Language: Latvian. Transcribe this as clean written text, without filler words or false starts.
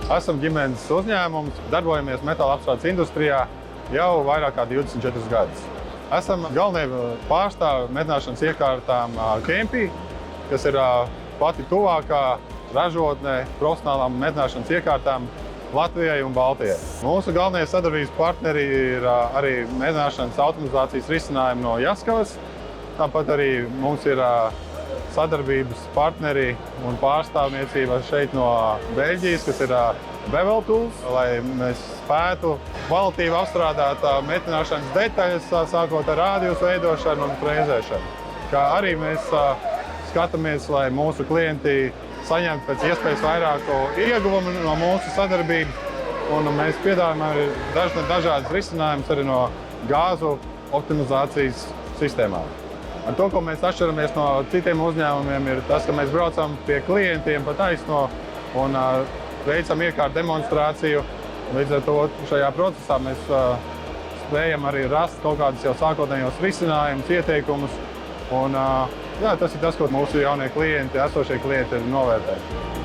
Esam ģimenes uzņēmums, darbojamies metāla apstrādes industrijā jau vairāk kā 24 gadus. Esam galvenie pārstāvi medināšanas iekārtām Kempī, kas ir pati tuvākā ražotne profesionālām medināšanas iekārtām Latvijai un Baltijai. Mūsu galvenie sadarbības partneri ir arī medināšanas automatizācijas risinājumi no Jaskavas. Tāpat arī mums ir sadarbības partneri un pārstāvniecība šeit no Beļģijas, kas ir Bevel Tools, lai mēs spētu kvalitīvi apstrādāt metināšanas detaļas, sākot ar rādījus veidošanu un frēzēšanu. Kā arī mēs skatāmies, lai mūsu klienti saņemtu pēc iespējas vairāk ieguvumu no mūsu sadarbības, un mēs piedāvājam arī dažādas risinājumus arī no gāzu optimizācijas sistēmām. Ar to, ko mēs atšķiramies no citiem uzņēmumiem, ir tas, ka mēs braucam pie klientiem pa taisno un veicam iekārtu demonstrāciju. Līdz ar to šajā procesā mēs spējam arī rast kaut kādus jau sākotnējos risinājumus, ieteikumus. Un, tas ir tas, ko mūsu jaunie klienti, esošie klienti ir novērtējuši.